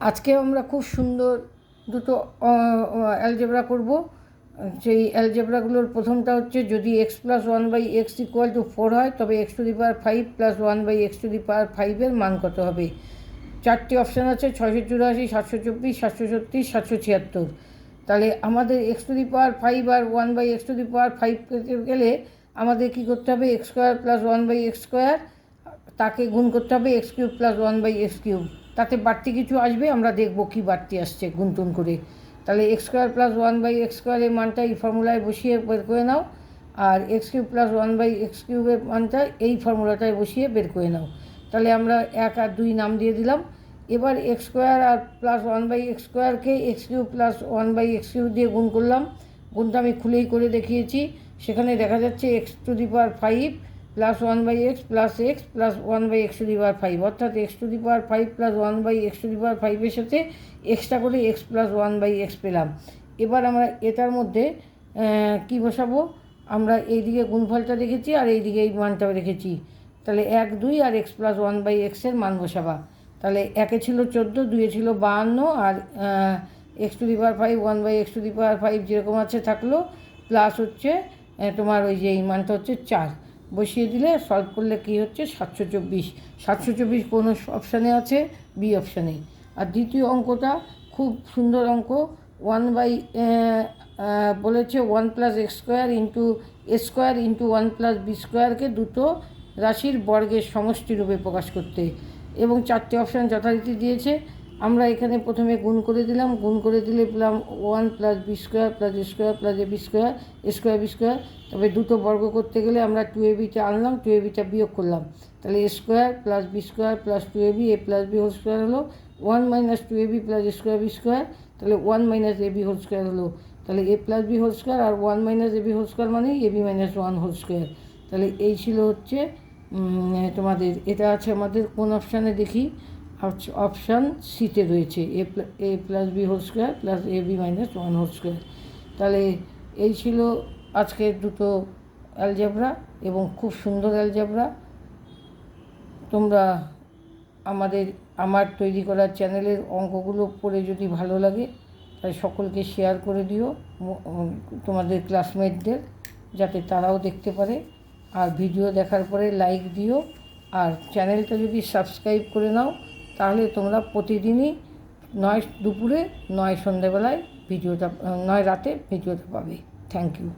আজকে আমরা খুব সুন্দর দুটো অ্যালজেব্রা করব। সেই অ্যালজেব্রাগুলোর প্রথমটা হচ্ছে, যদি x plus one by x equal to 4 হয় তবে x to the power 5 plus 1 by x to the power 5-এর মান কত হবে। চারটি অপশান আছে, 684, 724, 736, 776। তাহলে আমাদের এক্স টু দি পাওয়ার 5 আর 1 by x to the power 5 পেতে গেলে আমাদের কী করতে হবে, x square plus 1 by x square তাকে গুণ করতে হবে x cube plus 1 by x cube. তাতে বাড়তি কিছু আসবে, আমরা দেখব কি বাড়তি আসছে গুনটুন করে। তাহলে x square plus 1 by x স্কোয়ারের মানটা এই ফর্মুলায় বসিয়ে বের করে নাও, আর x cube plus 1 by x কিউবের মানটা এই ফর্মুলাটায় বসিয়ে বের করে নাও। তাহলে আমরা 1 আর 2 নাম দিয়ে দিলাম। এবার এক্স স্কোয়ার আর প্লাস 1 বাই এক্স স্কোয়ারকে x cube plus 1 by x cube দিয়ে গুণ করলাম। গুণটা আমি খুলেই করে দেখিয়েছি। সেখানে দেখা যাচ্ছে x to the power 5 plus 1 by x plus x plus 1 by x to the power 5, অর্থাৎ x to the power 5 plus 1 by x to the power 5-এর সাথে এক্সট্রা করে এক্স প্লাস 1 বাই এক্স পেলাম। এবার আমরা এটার মধ্যে কি বসাবো, আমরা এইদিকে গুণফলটা রেখেছি আর এইদিকে এই মানটাও রেখেছি। তাহলে 1, 2 আর এক্স প্লাস 1 বাই এক্সের মান বসাবা। তাহলে 1-এ ছিল 14, 2-এ ছিল 52, আর x to the power 5 1 by x to the power 5 যেরকম আছে থাকলো, প্লাস হচ্ছে তোমার ওই যে এই মানটা হচ্ছে 4 বসিয়ে দিলে সলভ করলে কী হচ্ছে 724। 724 কোন অপশানে আছে, বি অপশানে। আর দ্বিতীয় অঙ্কটা খুব সুন্দর অঙ্ক। 1 বাই বলেছে 1 প্লাস এক্স স্কোয়ার ইন্টু এ স্কোয়ার ইন্টু 1 প্লাস বি স্কোয়ারকে দুটো রাশির বর্গের সমষ্টি রূপে প্রকাশ করতে, এবং 4টে অপশান যথারীতি দিয়েছে। আমরা এখানে প্রথমে গুণ করে দিলাম, গুণ করে দিলে পেলাম 1 plus b square plus a square plus a B square, A square b square. তবে দুটো বর্গ করতে গেলে আমরা 2ab-টা আনলাম, 2ab-টা বিয়োগ করলাম। তাহলে a square plus b square plus 2ab a plus b whole square হলো 1 minus 2ab plus a square b square. তাহলে 1 মাইনাস এবি হোল স্কোয়ার হলো। তাহলে a plus b whole square আর 1 মাইনাস এবি হোল স্কোয়ার মানে a b minus 1 whole square. তাহলে এই ছিল হচ্ছে তোমাদের, এটা আছে আমাদের কোন অপশানে দেখি, অপশান সিতে রয়েছে a plus b whole square plus a b minus 1 whole square. তাহলে এই ছিল আজকের দুটো অ্যালজেব্রা, এবং খুব সুন্দর অ্যালজেব্রা। তোমরা আমার তৈরি করা চ্যানেলের অঙ্কগুলো পড়ে যদি ভালো লাগে তাই সকলকে শেয়ার করে দিও তোমাদের ক্লাসমেটদের, যাতে তারাও দেখতে পারে। আর ভিডিও দেখার পরে লাইক দিও, আর চ্যানেলটা যদি সাবস্ক্রাইব করে নাও তাহলে তোমরা প্রতিদিনই 9 দুপুরে 9 সন্ধ্যেবেলায় ভিডিওটা, 9 রাতে ভিডিওটা পাবে। Thank you.